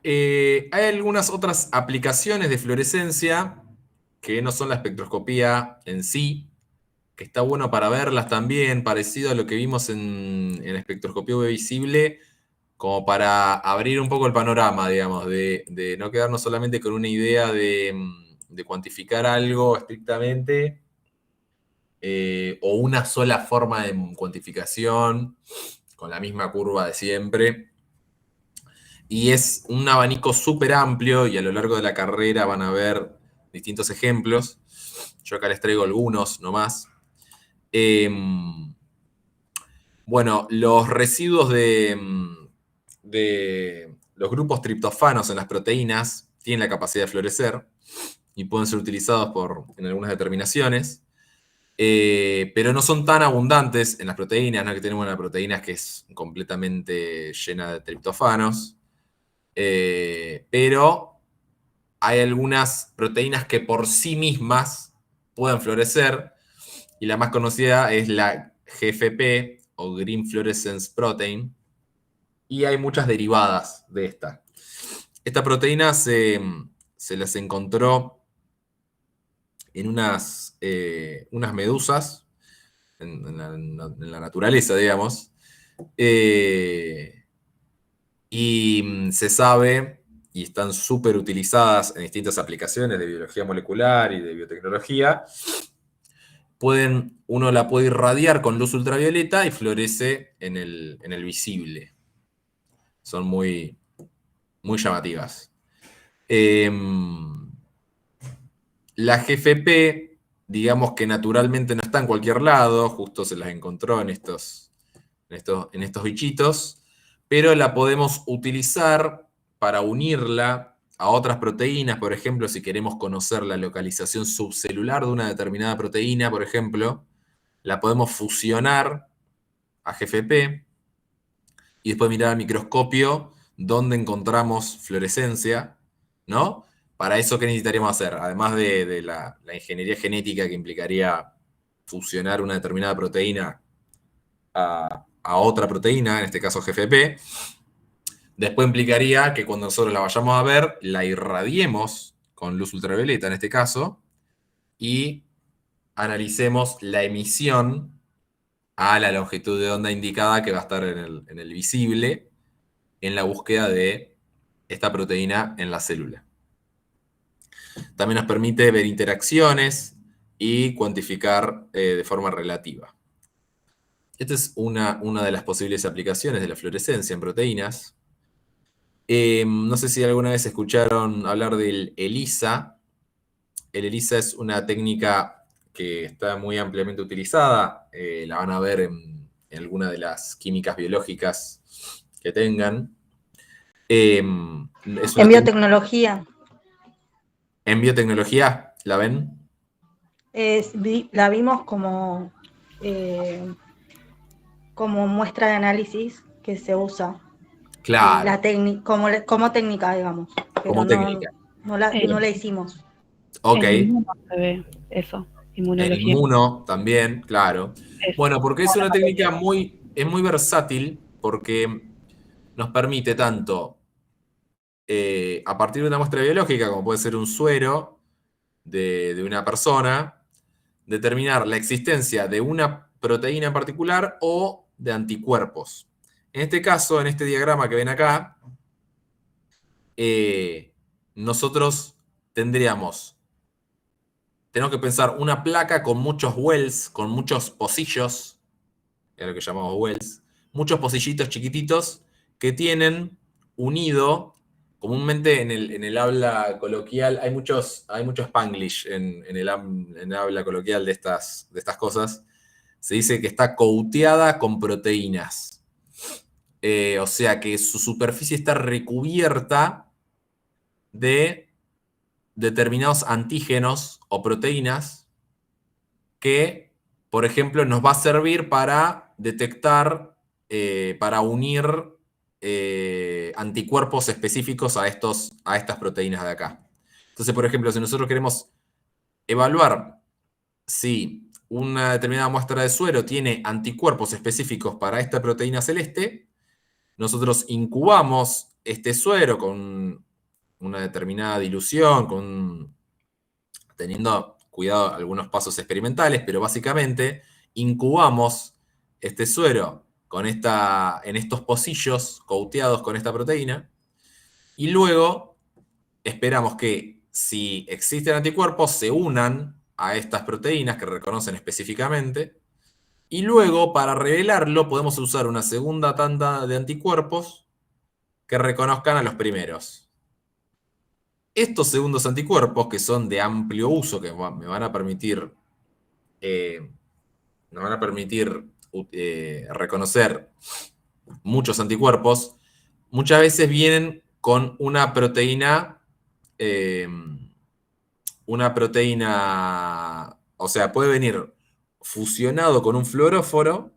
Hay algunas otras aplicaciones de fluorescencia que no son la espectroscopía en sí, que está bueno para verlas también, parecido a lo que vimos en espectroscopía UV visible, como para abrir un poco el panorama, digamos, de no quedarnos solamente con una idea de cuantificar algo estrictamente, o una sola forma de cuantificación, con la misma curva de siempre. Y es un abanico súper amplio y a lo largo de la carrera van a ver distintos ejemplos. Yo acá les traigo algunos nomás. Eh, bueno, los residuos de los grupos triptofanos en las proteínas tienen la capacidad de fluorecer y pueden ser utilizados en algunas determinaciones, pero no son tan abundantes en las proteínas, no es que tenemos una proteína que es completamente llena de triptofanos, pero hay algunas proteínas que por sí mismas pueden fluorecer, y la más conocida es la GFP o Green Fluorescence Protein, y hay muchas derivadas de esta. Esta proteína se las encontró en unas medusas en la naturaleza, digamos, y se sabe, y están súper utilizadas en distintas aplicaciones de biología molecular y de biotecnología. Uno la puede irradiar con luz ultravioleta y florece en el visible. Son muy, muy llamativas. Eh, la GFP, digamos que naturalmente no está en cualquier lado, justo se las encontró en estos bichitos, pero la podemos utilizar para unirla a otras proteínas, por ejemplo, si queremos conocer la localización subcelular de una determinada proteína, por ejemplo, la podemos fusionar a GFP y después mirar al microscopio dónde encontramos fluorescencia, ¿no? Para eso, ¿qué necesitaríamos hacer? Además de la ingeniería genética que implicaría fusionar una determinada proteína a otra proteína, en este caso GFP, después implicaría que cuando nosotros la vayamos a ver, la irradiemos con luz ultravioleta, en este caso, y analicemos la emisión a la longitud de onda indicada que va a estar en el visible, en la búsqueda de esta proteína en la célula. También nos permite ver interacciones y cuantificar de forma relativa. Esta es una de las posibles aplicaciones de la fluorescencia en proteínas. No sé si alguna vez escucharon hablar del ELISA. El ELISA es una técnica que está muy ampliamente utilizada. La van a ver en alguna de las químicas biológicas que tengan. Es En una biotecnología. en biotecnología, ¿la ven? La vimos como muestra de análisis que se usa. Claro, Como técnica, digamos, pero como técnica. no la hicimos. Ok. En inmuno se ve eso, En inmunología. inmuno también, claro. Es Bueno, porque es como la una técnica materia. es muy versátil, porque nos permite tanto, a partir de una muestra biológica, como puede ser un suero de una persona, determinar la existencia de una proteína en particular o de anticuerpos. En este caso, en este diagrama que ven acá, nosotros tenemos que pensar una placa con muchos wells, con muchos pocillos, es lo que llamamos wells, muchos pocillitos chiquititos que tienen unido, comúnmente en el habla coloquial, hay mucho spanglish en el habla coloquial de estas cosas. Se dice que está coateada con proteínas. O sea que su superficie está recubierta de determinados antígenos o proteínas que, por ejemplo, nos va a servir para detectar, para unir anticuerpos específicos a estas proteínas de acá. Entonces, por ejemplo, si nosotros queremos evaluar si una determinada muestra de suero tiene anticuerpos específicos para esta proteína celeste, nosotros incubamos este suero con una determinada dilución, teniendo cuidado algunos pasos experimentales, pero básicamente incubamos este suero en estos pocillos coateados con esta proteína, y luego esperamos que si existen anticuerpos se unan a estas proteínas que reconocen específicamente, y luego para revelarlo podemos usar una segunda tanda de anticuerpos que reconozcan a los primeros. Estos segundos anticuerpos, que son de amplio uso, que me van a permitir, reconocer muchos anticuerpos, muchas veces vienen con una proteína, o sea, puede venir fusionado con un fluoróforo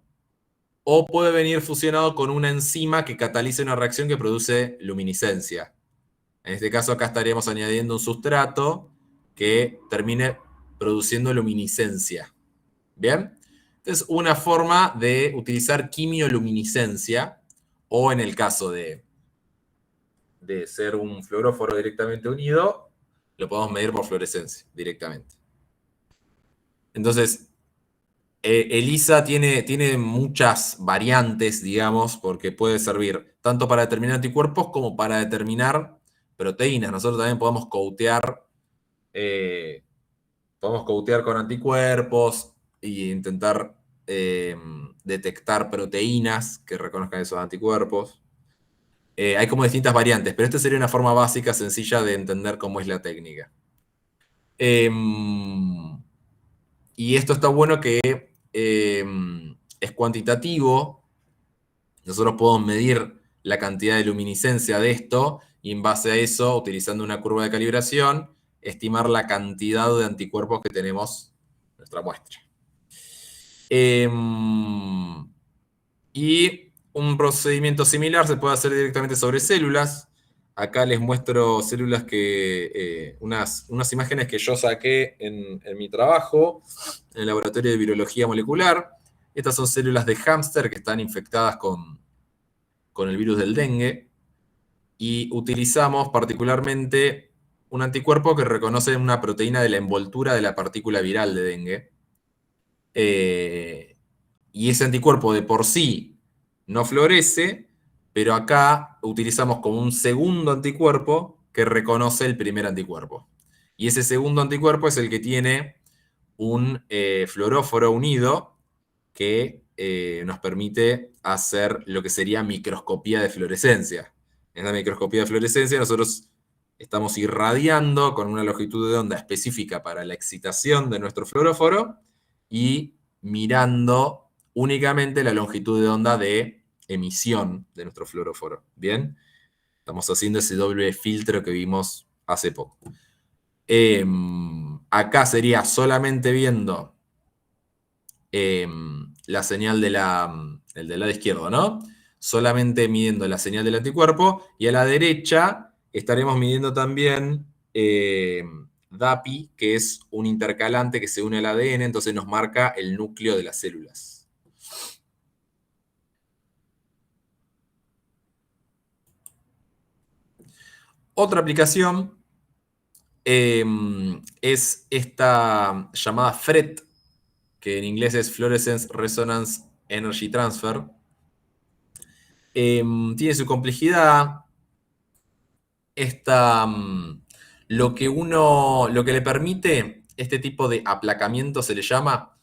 o puede venir fusionado con una enzima que cataliza una reacción que produce luminiscencia. En este caso acá estaríamos añadiendo un sustrato que termine produciendo luminiscencia. ¿Bien? Entonces, una forma de utilizar quimioluminiscencia, o en el caso de ser un fluoróforo directamente unido, lo podemos medir por fluorescencia directamente. Entonces, ELISA tiene muchas variantes, digamos, porque puede servir tanto para determinar anticuerpos como para determinar proteínas. Nosotros también podemos coatear con anticuerpos e intentar detectar proteínas que reconozcan esos anticuerpos. Hay como distintas variantes, pero esta sería una forma básica, sencilla de entender cómo es la técnica. Y esto está bueno que es cuantitativo. Nosotros podemos medir la cantidad de luminiscencia de esto y en base a eso, utilizando una curva de calibración, estimar la cantidad de anticuerpos que tenemos en nuestra muestra. Y un procedimiento similar se puede hacer directamente sobre células. Acá les muestro células unas imágenes que yo saqué en mi trabajo, en el laboratorio de virología molecular. Estas son células de hámster que están infectadas con el virus del dengue. Y utilizamos particularmente un anticuerpo que reconoce una proteína de la envoltura de la partícula viral de dengue. Y ese anticuerpo de por sí no florece, pero acá utilizamos como un segundo anticuerpo que reconoce el primer anticuerpo. Y ese segundo anticuerpo es el que tiene un fluoróforo unido que nos permite hacer lo que sería microscopía de fluorescencia. En la microscopía de fluorescencia nosotros estamos irradiando con una longitud de onda específica para la excitación de nuestro fluoróforo y mirando únicamente la longitud de onda de emisión de nuestro fluoróforo. ¿Bien? Estamos haciendo ese doble filtro que vimos hace poco. Acá sería solamente viendo la señal el del lado izquierdo, ¿no? Solamente midiendo la señal del anticuerpo, y a la derecha estaremos midiendo también DAPI, que es un intercalante que se une al ADN, entonces nos marca el núcleo de las células. Otra aplicación es esta llamada FRET, que en inglés es Fluorescence Resonance Energy Transfer. Tiene su complejidad. Lo que le permite este tipo de aplacamiento, se le llama,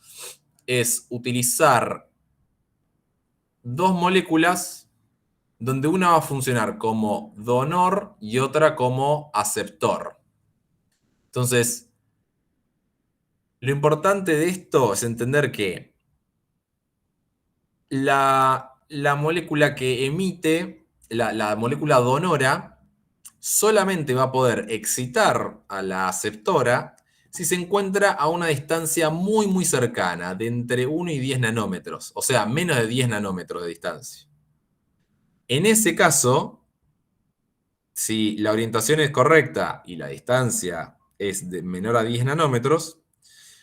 es utilizar dos moléculas donde una va a funcionar como donor y otra como aceptor. Entonces, lo importante de esto es entender que la molécula que emite, la molécula donora, solamente va a poder excitar a la aceptora si se encuentra a una distancia muy, muy cercana, de entre 1 y 10 nanómetros, o sea, menos de 10 nanómetros de distancia. En ese caso, si la orientación es correcta y la distancia es de menor a 10 nanómetros,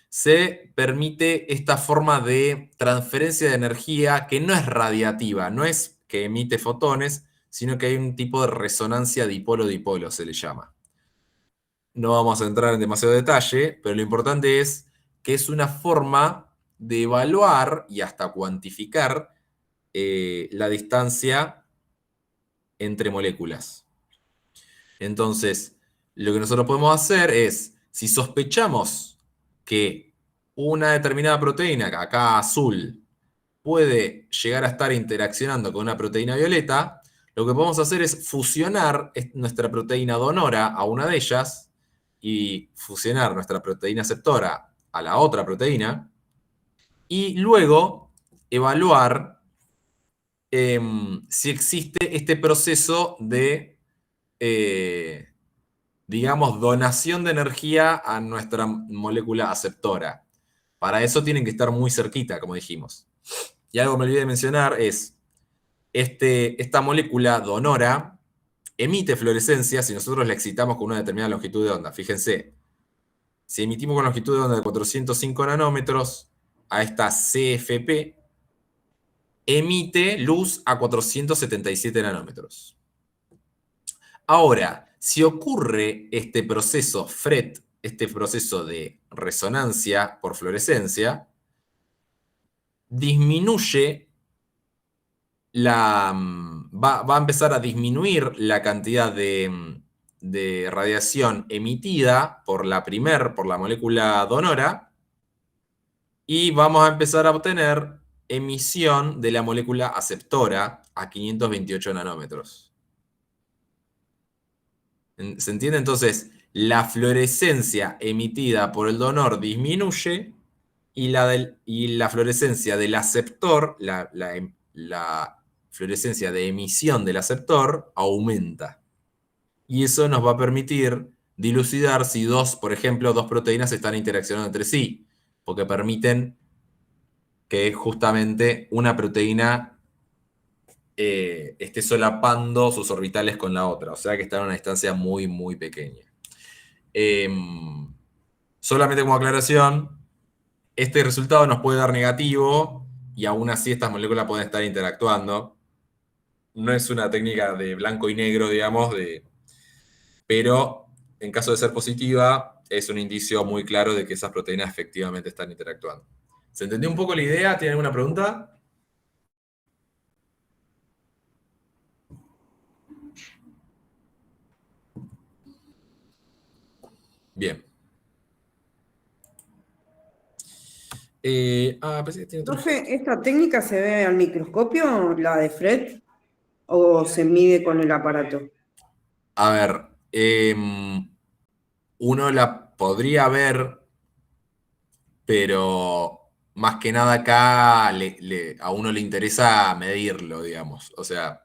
se permite esta forma de transferencia de energía que no es radiativa, no es que emite fotones, sino que hay un tipo de resonancia dipolo-dipolo, se le llama. No vamos a entrar en demasiado detalle, pero lo importante es que es una forma de evaluar y hasta cuantificar la distancia entre moléculas. Entonces, lo que nosotros podemos hacer es, si sospechamos que una determinada proteína, acá azul, puede llegar a estar interaccionando con una proteína violeta, lo que podemos hacer es fusionar nuestra proteína donora a una de ellas y fusionar nuestra proteína aceptora a la otra proteína y luego evaluar si existe este proceso de, digamos, donación de energía a nuestra molécula aceptora. Para eso tienen que estar muy cerquita, como dijimos. Y algo que me olvidé de mencionar es, esta molécula donora emite fluorescencia si nosotros la excitamos con una determinada longitud de onda. Fíjense, si emitimos con longitud de onda de 405 nanómetros, a esta CFP emite luz a 477 nanómetros. Ahora, si ocurre este proceso FRET, este proceso de resonancia por fluorescencia, disminuye va a empezar a disminuir la cantidad de radiación emitida por la molécula donora, y vamos a empezar a obtener emisión de la molécula aceptora a 528 nanómetros. ¿Se entiende? Entonces, la fluorescencia emitida por el donor disminuye y la fluorescencia del aceptor, la fluorescencia de emisión del aceptor, aumenta. Y eso nos va a permitir dilucidar si por ejemplo, dos proteínas están interaccionando entre sí, porque permiten que justamente una proteína esté solapando sus orbitales con la otra, o sea que está en una distancia muy, muy pequeña. Solamente como aclaración, este resultado nos puede dar negativo y aún así estas moléculas pueden estar interactuando. No es una técnica de blanco y negro, digamos, pero en caso de ser positiva, es un indicio muy claro de que esas proteínas efectivamente están interactuando. ¿Se entendió un poco la idea? ¿Tiene alguna pregunta? Bien. Pensé que tiene otro. Profe, ¿esta técnica se ve al microscopio, la de FRET, o se mide con el aparato? A ver, uno la podría ver, pero más que nada acá a uno le interesa medirlo, digamos. O sea,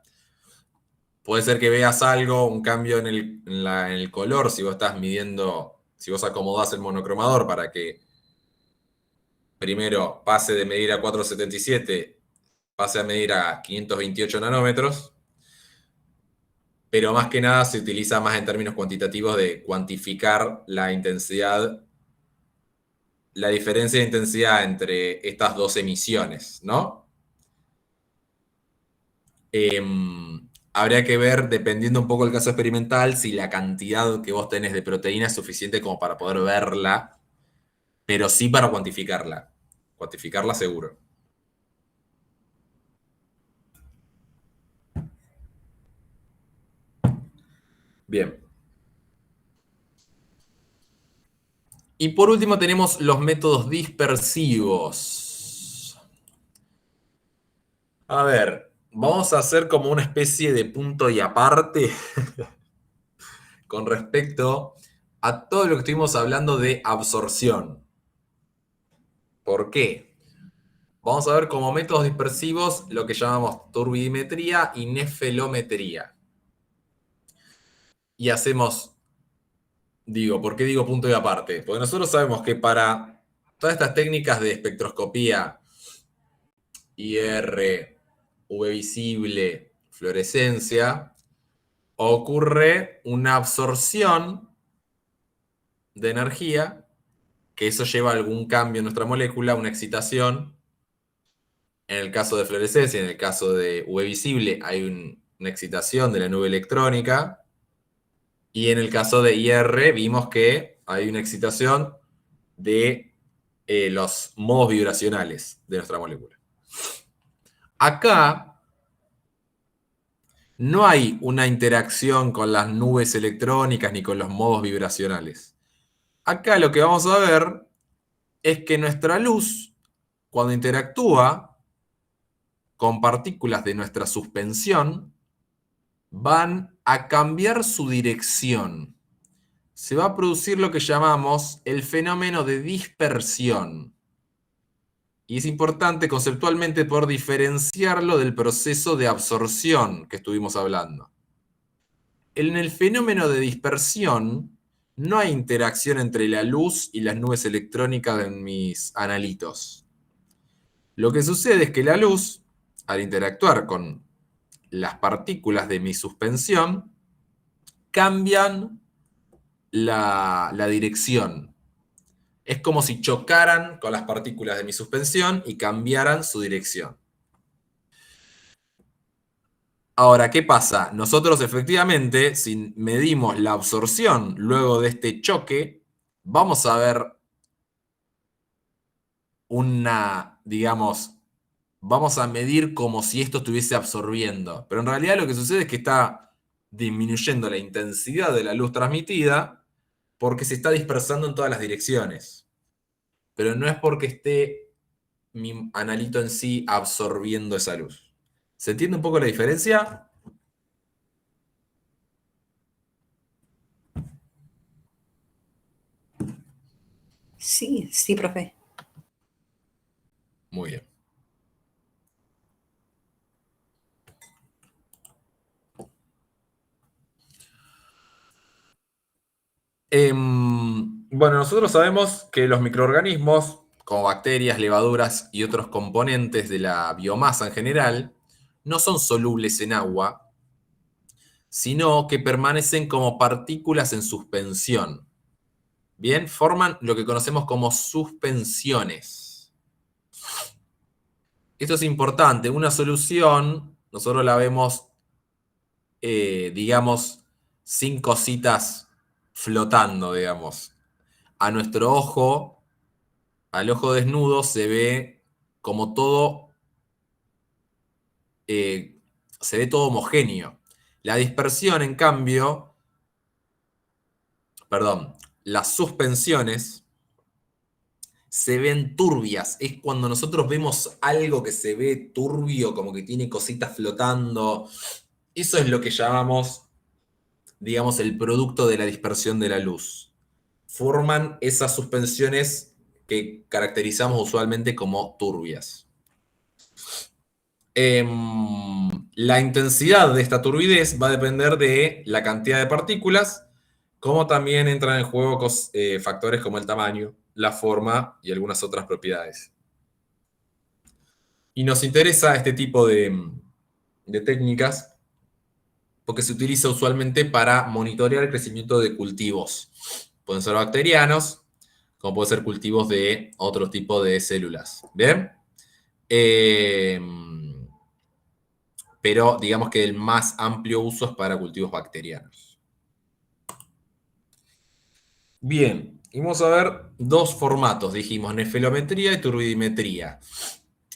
puede ser que veas algo, un cambio en el color, si vos estás midiendo, si vos acomodás el monocromador para que primero pase de medir a 477, pase a medir a 528 nanómetros, pero más que nada se utiliza más en términos cuantitativos de cuantificar la intensidad, la diferencia de intensidad entre estas dos emisiones, ¿no? Habría que ver, dependiendo un poco del caso experimental, si la cantidad que vos tenés de proteína es suficiente como para poder verla, pero sí para cuantificarla. Cuantificarla seguro. Bien. Y por último tenemos los métodos dispersivos. A ver, vamos a hacer como una especie de punto y aparte con respecto a todo lo que estuvimos hablando de absorción. ¿Por qué? Vamos a ver como métodos dispersivos lo que llamamos turbidimetría y nefelometría. Y hacemos, ¿por qué digo punto y aparte? Porque nosotros sabemos que para todas estas técnicas de espectroscopía, IR, UV visible, fluorescencia, ocurre una absorción de energía, que eso lleva a algún cambio en nuestra molécula, una excitación. En el caso de fluorescencia, en el caso de UV visible, hay una excitación de la nube electrónica. Y en el caso de IR vimos que hay una excitación de los modos vibracionales de nuestra molécula. Acá no hay una interacción con las nubes electrónicas ni con los modos vibracionales. Acá lo que vamos a ver es que nuestra luz, cuando interactúa con partículas de nuestra suspensión, van a cambiar su dirección. Se va a producir lo que llamamos el fenómeno de dispersión. Y es importante conceptualmente poder diferenciarlo del proceso de absorción que estuvimos hablando. En el fenómeno de dispersión no hay interacción entre la luz y las nubes electrónicas en mis analitos. Lo que sucede es que la luz, al interactuar con las partículas de mi suspensión, cambian la dirección. Es como si chocaran con las partículas de mi suspensión y cambiaran su dirección. Ahora, ¿qué pasa? Nosotros efectivamente, si medimos la absorción luego de este choque, vamos a ver vamos a medir como si esto estuviese absorbiendo. Pero en realidad lo que sucede es que está disminuyendo la intensidad de la luz transmitida porque se está dispersando en todas las direcciones. Pero no es porque esté mi analito en sí absorbiendo esa luz. ¿Se entiende un poco la diferencia? Sí, sí, profe. Muy bien. Bueno, nosotros sabemos que los microorganismos, como bacterias, levaduras y otros componentes de la biomasa en general, no son solubles en agua, sino que permanecen como partículas en suspensión. Bien, forman lo que conocemos como suspensiones. Esto es importante. Una solución, nosotros la vemos, digamos, sin cositas flotando, digamos. A nuestro ojo, al ojo desnudo, se ve como todo, se ve todo homogéneo. La dispersión, en cambio, perdón, las suspensiones se ven turbias. Es cuando nosotros vemos algo que se ve turbio, como que tiene cositas flotando. Eso es lo que llamamos, digamos, el producto de la dispersión de la luz. Forman esas suspensiones que caracterizamos usualmente como turbias. La intensidad de esta turbidez va a depender de la cantidad de partículas, como también entran en juego factores como el tamaño, la forma y algunas otras propiedades. Y nos interesa este tipo de técnicas porque se utiliza usualmente para monitorear el crecimiento de cultivos. Pueden ser bacterianos, como pueden ser cultivos de otro tipo de células. ¿Bien? Pero digamos que el más amplio uso es para cultivos bacterianos. Bien, y vamos a ver dos formatos, dijimos, nefelometría y turbidimetría.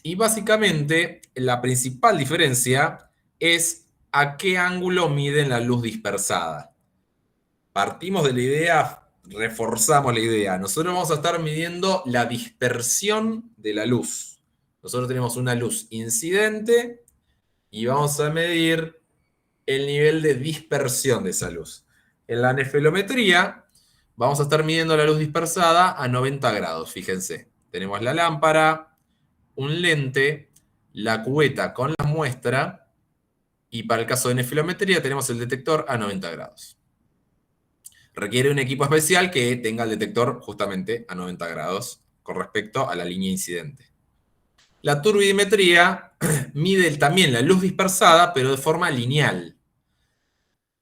Y básicamente la principal diferencia es a qué ángulo miden la luz dispersada. Partimos de la idea, reforzamos la idea. Nosotros vamos a estar midiendo la dispersión de la luz. Nosotros tenemos una luz incidente y vamos a medir el nivel de dispersión de esa luz. En la nefelometría vamos a estar midiendo la luz dispersada a 90 grados, fíjense. Tenemos la lámpara, un lente, la cubeta con la muestra y para el caso de nefelometría tenemos el detector a 90 grados. Requiere un equipo especial que tenga el detector justamente a 90 grados con respecto a la línea incidente. La turbidimetría mide también la luz dispersada, pero de forma lineal.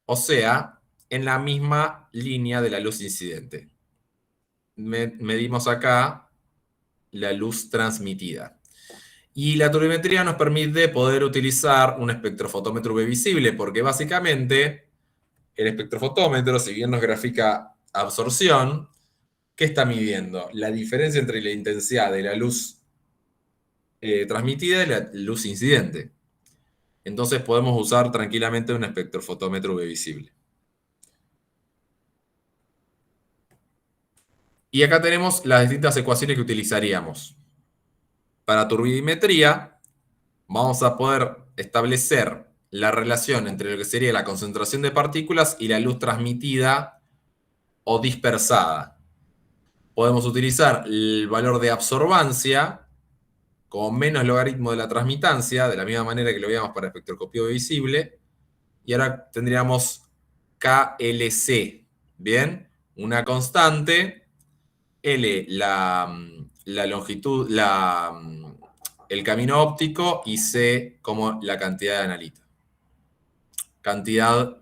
O sea, en la misma línea de la luz incidente. Medimos acá la luz transmitida. Y la turbimetría nos permite poder utilizar un espectrofotómetro UV visible, porque básicamente el espectrofotómetro, si bien nos grafica absorción, ¿qué está midiendo? La diferencia entre la intensidad de la luz transmitida y la luz incidente. Entonces podemos usar tranquilamente un espectrofotómetro UV visible. Y acá tenemos las distintas ecuaciones que utilizaríamos. Para turbidimetría, vamos a poder establecer la relación entre lo que sería la concentración de partículas y la luz transmitida o dispersada. Podemos utilizar el valor de absorbancia como menos logaritmo de la transmitancia, de la misma manera que lo veíamos para espectroscopía visible. Y ahora tendríamos KLC, ¿bien? Una constante, L, la longitud, el camino óptico, y C como la cantidad de analito. Cantidad,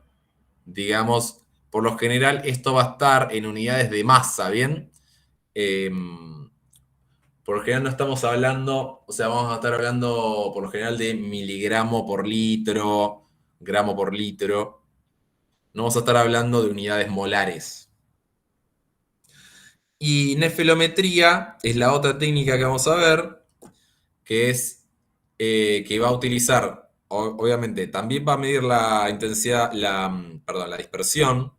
digamos, por lo general esto va a estar en unidades de masa, ¿bien? Por lo general no estamos hablando, o sea, vamos a estar hablando por lo general de miligramo por litro, gramo por litro. No vamos a estar hablando de unidades molares. Y nefelometría es la otra técnica que vamos a ver, que es que va a utilizar, obviamente, también va a medir la intensidad, la dispersión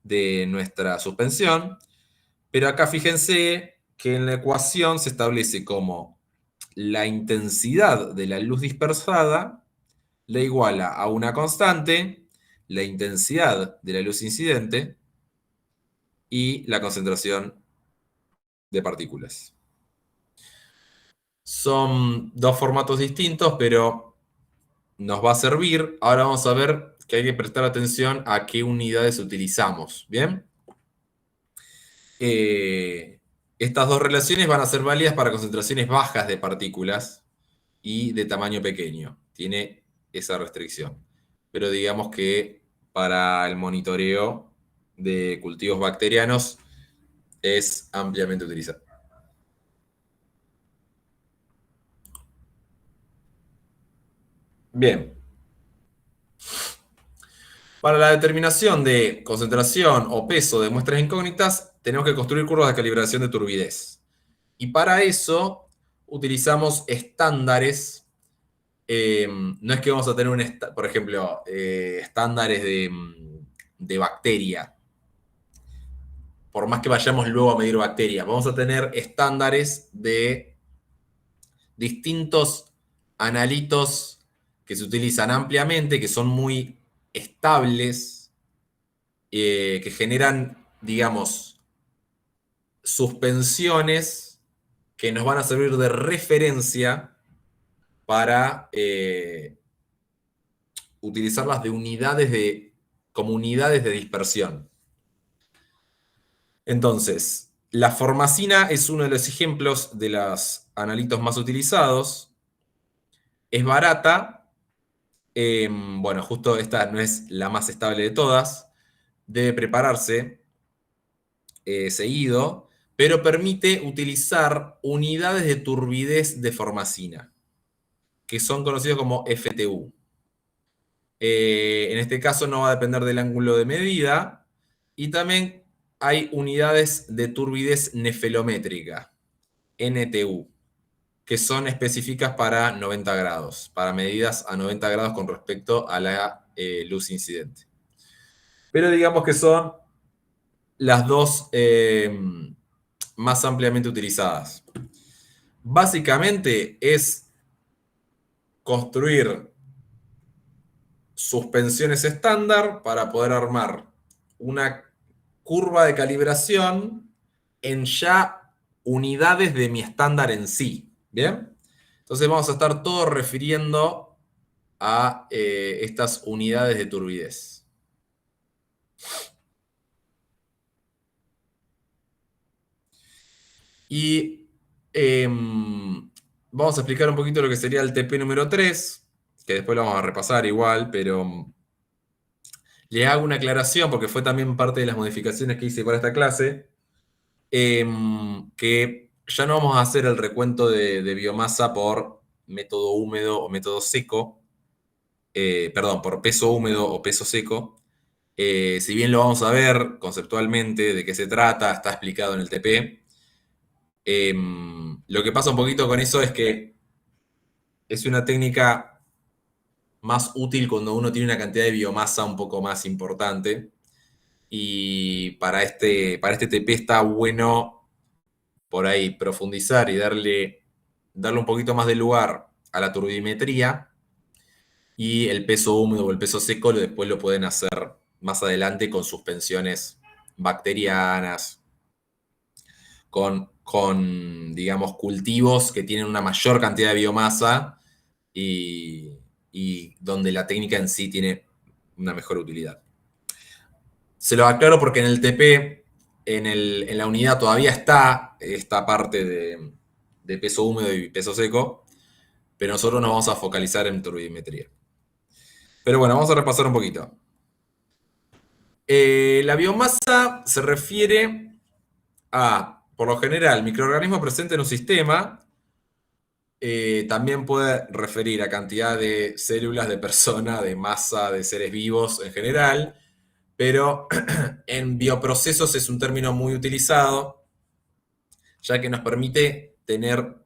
de nuestra suspensión, pero acá fíjense que en la ecuación se establece como la intensidad de la luz dispersada la iguala a una constante, la intensidad de la luz incidente y la concentración de partículas. Son dos formatos distintos, pero nos va a servir. Ahora vamos a ver que hay que prestar atención a qué unidades utilizamos, ¿bien? Estas dos relaciones van a ser válidas para concentraciones bajas de partículas y de tamaño pequeño. Tiene esa restricción. Pero digamos que para el monitoreo de cultivos bacterianos es ampliamente utilizado. Bien. Para la determinación de concentración o peso de muestras incógnitas, tenemos que construir curvas de calibración de turbidez. Y para eso utilizamos estándares. No es que vamos a tener, por ejemplo, estándares de bacteria. Por más que vayamos luego a medir bacterias, vamos a tener estándares de distintos analitos que se utilizan ampliamente, que son muy estables, que generan, digamos, suspensiones que nos van a servir de referencia para utilizarlas como unidades de dispersión. Entonces, la formacina es uno de los ejemplos de los analitos más utilizados. Es barata. Bueno, justo esta no es la más estable de todas. Debe prepararse seguido, pero permite utilizar unidades de turbidez de formacina, que son conocidos como FTU. En este caso no va a depender del ángulo de medida, y también hay unidades de turbidez nefelométrica, NTU, que son específicas para 90 grados, para medidas a 90 grados con respecto a la luz incidente. Pero digamos que son las dos más ampliamente utilizadas. Básicamente es construir suspensiones estándar para poder armar una curva de calibración en ya unidades de mi estándar en sí. ¿Bien? Entonces vamos a estar todos refiriendo a estas unidades de turbidez. Y vamos a explicar un poquito lo que sería el TP número 3, que después lo vamos a repasar igual, pero le hago una aclaración porque fue también parte de las modificaciones que hice para esta clase, que ya no vamos a hacer el recuento de biomasa por método húmedo o método seco, perdón, por peso húmedo o peso seco. Si bien lo vamos a ver conceptualmente de qué se trata, está explicado en el TP, lo que pasa un poquito con eso es que es una técnica más útil cuando uno tiene una cantidad de biomasa un poco más importante. Y para este TP está bueno por ahí profundizar y darle un poquito más de lugar a la turbidimetría, y el peso húmedo o el peso seco después lo pueden hacer más adelante con suspensiones bacterianas, con digamos, cultivos que tienen una mayor cantidad de biomasa y donde la técnica en sí tiene una mejor utilidad. Se lo aclaro porque en el TP, en la unidad todavía está esta parte de peso húmedo y peso seco, pero nosotros nos vamos a focalizar en turbidimetría. Pero bueno, vamos a repasar un poquito. La biomasa se refiere a, por lo general, microorganismo presente en un sistema. También puede referir a cantidad de células, de personas, de masa, de seres vivos en general, pero en bioprocesos es un término muy utilizado, ya que nos permite tener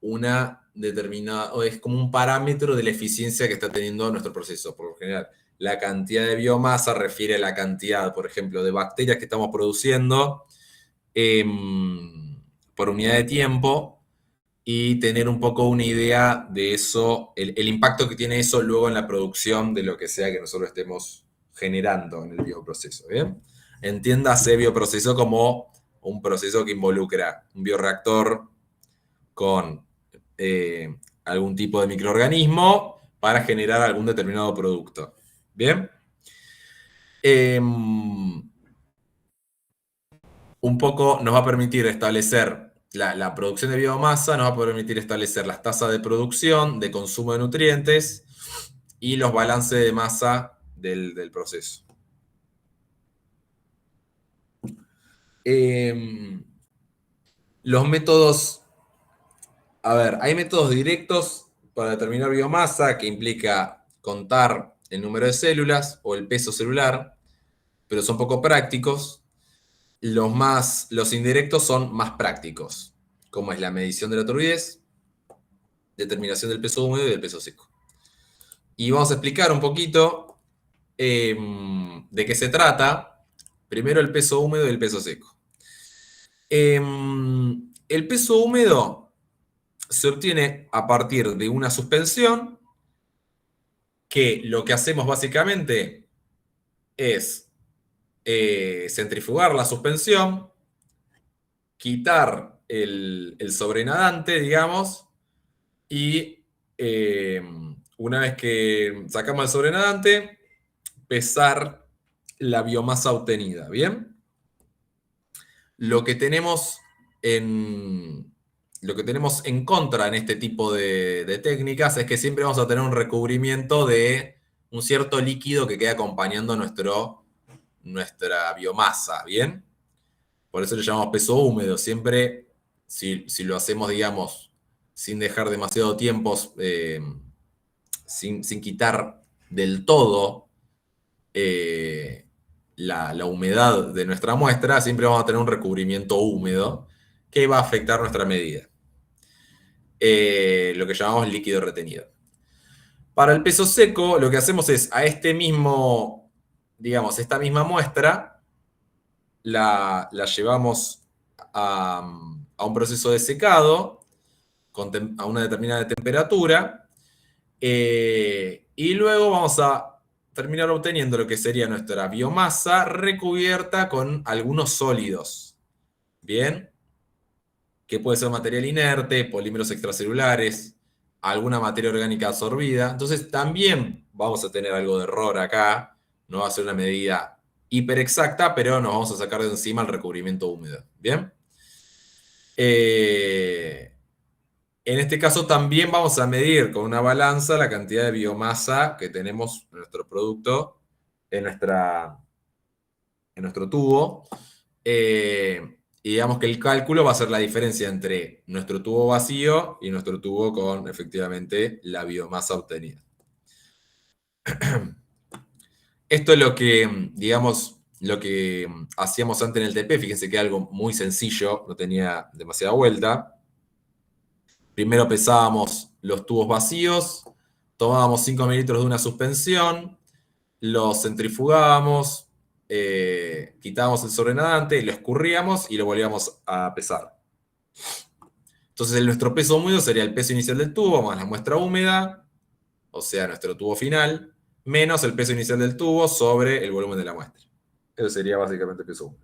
una determinada, o es como un parámetro de la eficiencia que está teniendo nuestro proceso. Por lo general, la cantidad de biomasa refiere a la cantidad, por ejemplo, de bacterias que estamos produciendo por unidad de tiempo, y tener un poco una idea de eso, el impacto que tiene eso luego en la producción de lo que sea que nosotros estemos generando en el bioproceso. ¿Bien? Entiéndase bioproceso como un proceso que involucra un bioreactor con algún tipo de microorganismo para generar algún determinado producto. ¿Bien? Un poco nos va a permitir establecer la producción de biomasa, nos va a permitir establecer las tasas de producción, de consumo de nutrientes y los balances de masa del proceso. Los métodos, a ver, hay métodos directos para determinar biomasa, que implica contar el número de células o el peso celular, pero son poco prácticos. Los indirectos son más prácticos, como es la medición de la turbidez, determinación del peso húmedo y del peso seco. Y vamos a explicar un poquito de qué se trata. Primero el peso húmedo y el peso seco. El peso húmedo se obtiene a partir de una suspensión, que lo que hacemos básicamente es centrifugar la suspensión, quitar el sobrenadante, digamos, y una vez que sacamos el sobrenadante, pesar la biomasa obtenida, ¿bien? Lo que tenemos en contra en este tipo de técnicas es que siempre vamos a tener un recubrimiento de un cierto líquido que queda acompañando nuestra biomasa, ¿bien? Por eso le llamamos peso húmedo. Siempre, si lo hacemos, digamos, sin dejar demasiado tiempo, sin quitar del todo la humedad de nuestra muestra, siempre vamos a tener un recubrimiento húmedo que va a afectar nuestra medida. Lo que llamamos líquido retenido. Para el peso seco, lo que hacemos es a esta misma muestra, la llevamos a un proceso de secado a una determinada temperatura, y luego vamos a terminar obteniendo lo que sería nuestra biomasa recubierta con algunos sólidos, ¿bien? Que puede ser material inerte, polímeros extracelulares, alguna materia orgánica absorbida. Entonces también vamos a tener algo de error acá, no va a ser una medida hiper exacta, pero nos vamos a sacar de encima el recubrimiento húmedo, ¿bien? En este caso también vamos a medir con una balanza la cantidad de biomasa que tenemos en nuestro producto, en nuestro tubo. Y digamos que el cálculo va a ser la diferencia entre nuestro tubo vacío y nuestro tubo con, efectivamente, la biomasa obtenida. Esto es lo que, digamos, lo que hacíamos antes en el TP. Fíjense que algo muy sencillo, no tenía demasiada vuelta. Primero pesábamos los tubos vacíos, tomábamos 5 mililitros de una suspensión, los centrifugábamos, quitábamos el sobrenadante, lo escurríamos y lo volvíamos a pesar. Entonces nuestro peso húmedo sería el peso inicial del tubo más la muestra húmeda, o sea, nuestro tubo final, menos el peso inicial del tubo sobre el volumen de la muestra. Eso sería básicamente el peso húmedo.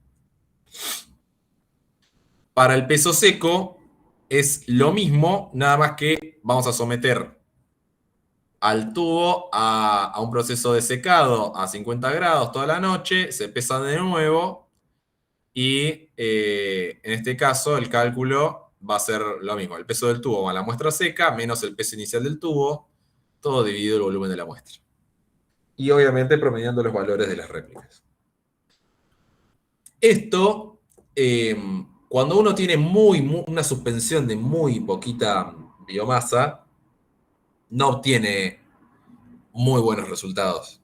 Para el peso seco es lo mismo, nada más que vamos a someter al tubo a un proceso de secado a 50 grados toda la noche, se pesa de nuevo y en este caso el cálculo va a ser lo mismo, el peso del tubo más la muestra seca menos el peso inicial del tubo, todo dividido el volumen de la muestra. Y obviamente promediando los valores de las réplicas. Esto, cuando uno tiene una suspensión de muy poquita biomasa, no obtiene muy buenos resultados.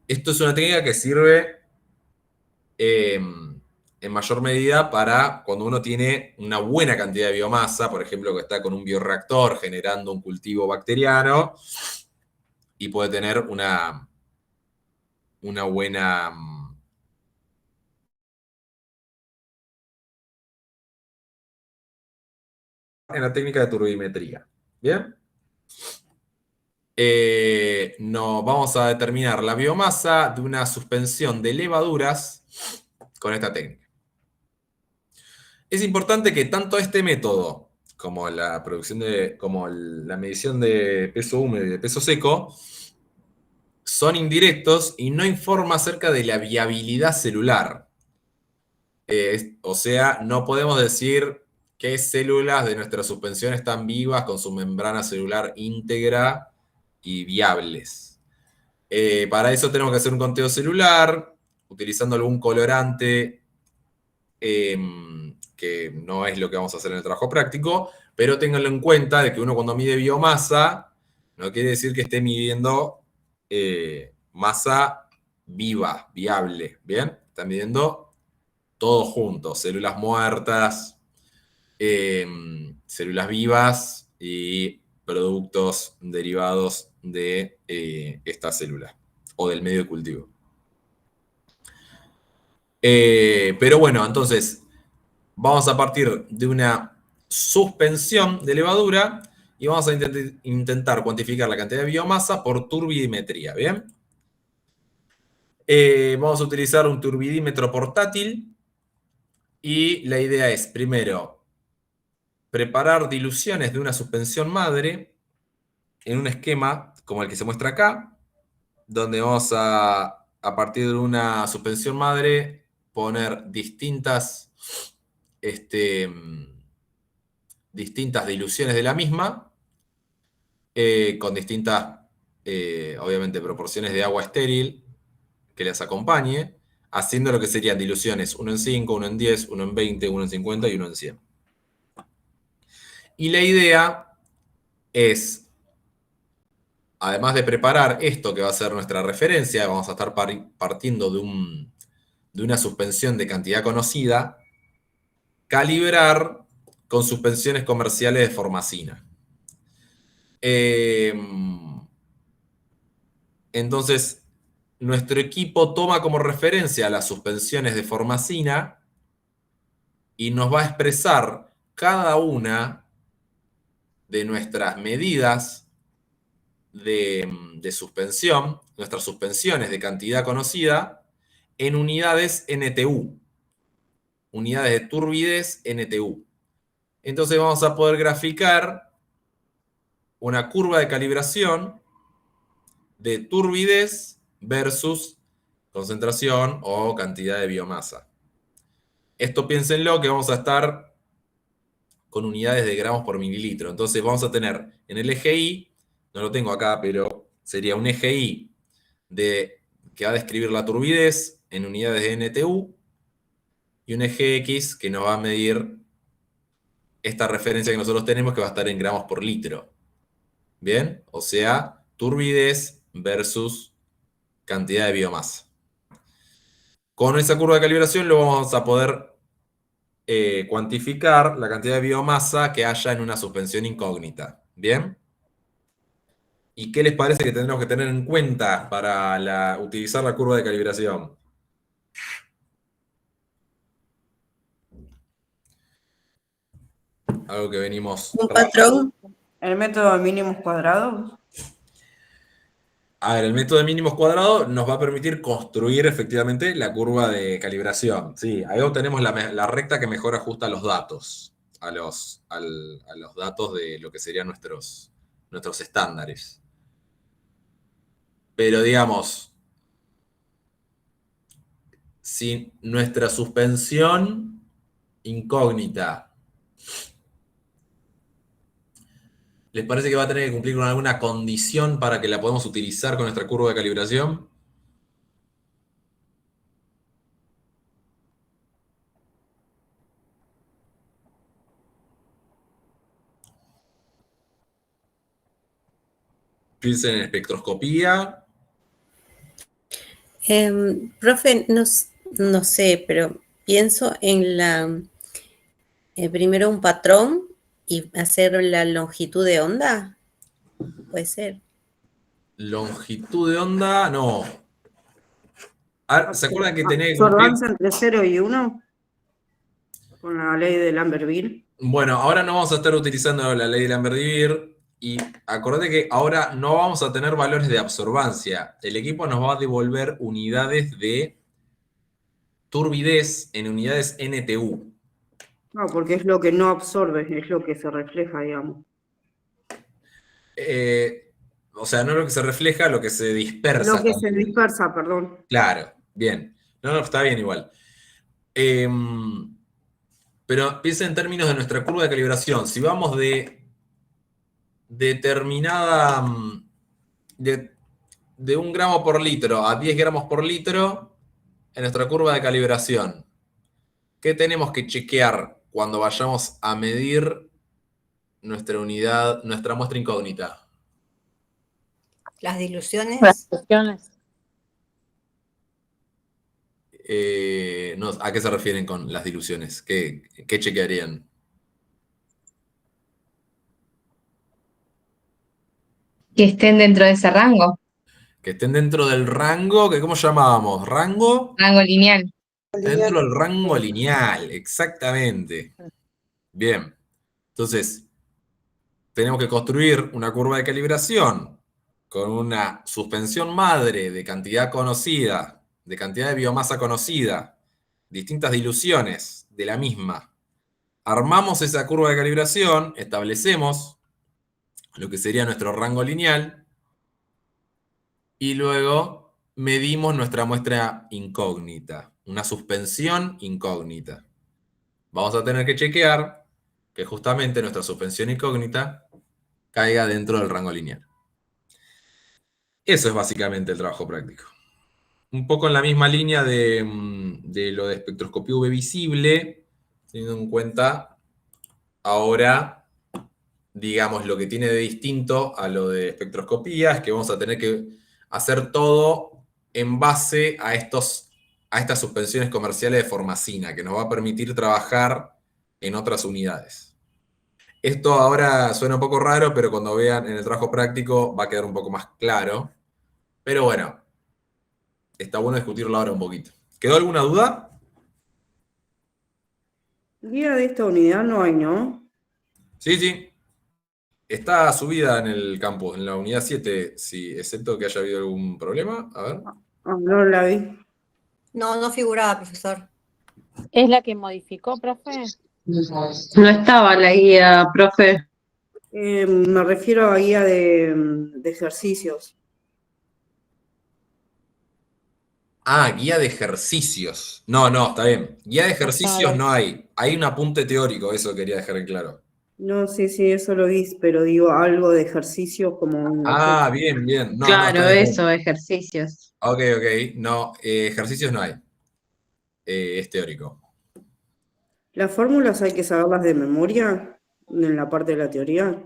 Esto es una técnica que sirve en mayor medida para cuando uno tiene una buena cantidad de biomasa, por ejemplo, que está con un bioreactor generando un cultivo bacteriano y puede tener una buena... en la técnica de turbimetría. ¿Bien? No, vamos a determinar la biomasa de una suspensión de levaduras con esta técnica. Es importante que tanto este método como la medición de peso húmedo y de peso seco son indirectos y no informa acerca de la viabilidad celular. O sea, no podemos decir qué células de nuestra suspensión están vivas con su membrana celular íntegra y viables. Para eso tenemos que hacer un conteo celular, utilizando algún colorante, que no es lo que vamos a hacer en el trabajo práctico, pero ténganlo en cuenta de que uno cuando mide biomasa, no quiere decir que esté midiendo masa viva, viable, ¿bien? Está midiendo todo junto, células muertas, células vivas y productos derivados de esta célula o del medio de cultivo. Pero bueno, entonces vamos a partir de una suspensión de levadura y vamos a intentar cuantificar la cantidad de biomasa por turbidimetría, ¿bien? Vamos a utilizar un turbidímetro portátil y la idea es, primero, preparar diluciones de una suspensión madre en un esquema como el que se muestra acá, donde vamos a partir de una suspensión madre, poner distintas diluciones de la misma, con distintas, obviamente, proporciones de agua estéril que las acompañe, haciendo lo que serían diluciones 1 en 5, 1 en 10, 1 en 20, 1 en 50 y 1 en 100. Y la idea es, además de preparar esto que va a ser nuestra referencia, vamos a estar partiendo de una suspensión de cantidad conocida, calibrar con suspensiones comerciales de formacina. Entonces, nuestro equipo toma como referencia las suspensiones de formacina y nos va a expresar cada una de nuestras medidas de suspensión, nuestras suspensiones de cantidad conocida, en unidades NTU, unidades de turbidez NTU. Entonces vamos a poder graficar una curva de calibración de turbidez versus concentración o cantidad de biomasa. Esto piénsenlo que vamos a estar con unidades de gramos por mililitro. Entonces vamos a tener en el eje Y, no lo tengo acá, pero sería un eje Y que va a describir la turbidez en unidades de NTU, y un eje X que nos va a medir esta referencia que nosotros tenemos, que va a estar en gramos por litro. ¿Bien? O sea, turbidez versus cantidad de biomasa. Con esa curva de calibración lo vamos a poder cuantificar la cantidad de biomasa que haya en una suspensión incógnita. ¿Bien? ¿Y qué les parece que tendremos que tener en cuenta para utilizar la curva de calibración? Algo que venimos... Un patrón. El método de mínimos cuadrados. A ver, el método de mínimos cuadrados nos va a permitir construir efectivamente la curva de calibración. Sí, ahí obtenemos la recta que mejor ajusta los datos, a los datos de lo que serían nuestros estándares. Pero digamos, si nuestra suspensión incógnita, ¿les parece que va a tener que cumplir con alguna condición para que la podamos utilizar con nuestra curva de calibración? Piensen en espectroscopía. Profe, no sé, pero pienso en primero un patrón y hacer la longitud de onda. Puede ser. Longitud de onda, no. ¿Se acuerdan que tenés que cumplir? Absorbancia entre 0 y 1. Con la ley de Lambert-Beer. Bueno, ahora no vamos a estar utilizando la ley de Lambert-Beer. Y acordate que ahora no vamos a tener valores de absorbancia. El equipo nos va a devolver unidades de turbidez en unidades NTU. No, porque es lo que no absorbe, es lo que se refleja, digamos. O sea, no lo que se refleja, lo que se dispersa. Lo que se dispersa, perdón. Claro, bien. No, está bien igual. Pero piensa en términos de nuestra curva de calibración. Si vamos de determinada... de 1 gramo por litro a 10 gramos por litro en nuestra curva de calibración, ¿qué tenemos que chequear cuando vayamos a medir nuestra unidad, nuestra muestra incógnita? Las diluciones. Las cuestiones. No, ¿a qué se refieren con las diluciones? ¿Qué chequearían? Que estén dentro de ese rango, Que estén dentro del rango, que ¿cómo llamábamos? ¿Rango? rango lineal. Dentro del rango lineal, exactamente. Bien. Entonces, tenemos que construir una curva de calibración con una suspensión madre de cantidad conocida, de cantidad de biomasa conocida, distintas diluciones de la misma. Armamos esa curva de calibración, establecemos lo que sería nuestro rango lineal y luego medimos nuestra muestra incógnita, una suspensión incógnita. Vamos a tener que chequear que justamente nuestra suspensión incógnita caiga dentro del rango lineal. Eso es básicamente el trabajo práctico. Un poco en la misma línea de lo de espectroscopía UV visible, teniendo en cuenta ahora, digamos, lo que tiene de distinto a lo de espectroscopía es que vamos a tener que hacer todo en base a estas suspensiones comerciales de formacina, que nos va a permitir trabajar en otras unidades. Esto ahora suena un poco raro, pero cuando vean en el trabajo práctico va a quedar un poco más claro. Pero bueno, está bueno discutirlo ahora un poquito. ¿Quedó alguna duda? Guía de esta unidad no hay, ¿no? Sí, sí. Está subida en el campus, en la unidad 7, sí, excepto que haya habido algún problema. A ver. No la vi. No figuraba, profesor. ¿Es la que modificó, profe? No estaba la guía, profe. Me refiero a guía de ejercicios. Ah, guía de ejercicios. No, está bien. Guía de ejercicios no hay. Hay un apunte teórico, eso quería dejar en claro. No, sí, eso lo vi, pero digo algo de ejercicio como... Ah, bien. No, Claro, está bien. eso, ejercicios. Ok. No, ejercicios no hay. Es teórico. ¿Las fórmulas hay que saberlas de memoria en la parte de la teoría?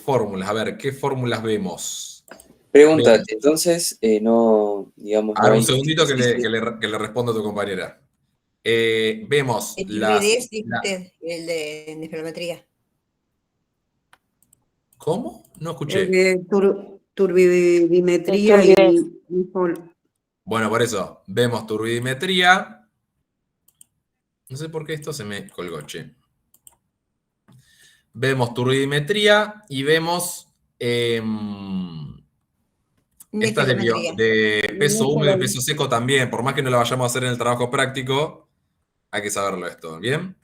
Fórmulas, a ver, ¿qué fórmulas vemos? Pregunta, Vemos. entonces, no, digamos, A no ver, un hay... segundito que le respondo a tu compañera. Vemos El las... turbidez, dice usted, el de nefrometría. ¿Cómo? No El escuché. de turbidimetría De turbidez. Bueno, por eso, vemos turbidimetría. No sé por qué esto se me colgó, che. Vemos turbidimetría y vemos estas Nefilometría. de peso húmedo y peso seco también. Por más que no la vayamos a hacer en el trabajo práctico, hay que saberlo esto, ¿bien?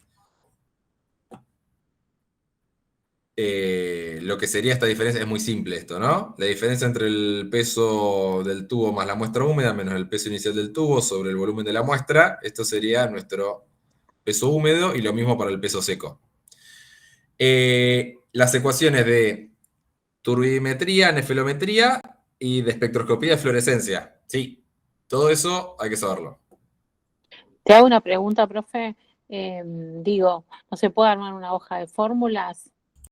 Lo que sería esta diferencia es muy simple esto, ¿no? La diferencia entre el peso del tubo más la muestra húmeda menos el peso inicial del tubo sobre el volumen de la muestra. Esto sería nuestro peso húmedo y lo mismo para el peso seco. Las ecuaciones de turbidimetría, nefilometría y de espectroscopía de fluorescencia. Sí, todo eso hay que saberlo. Te hago una pregunta, profe. Digo, ¿no se puede armar una hoja de fórmulas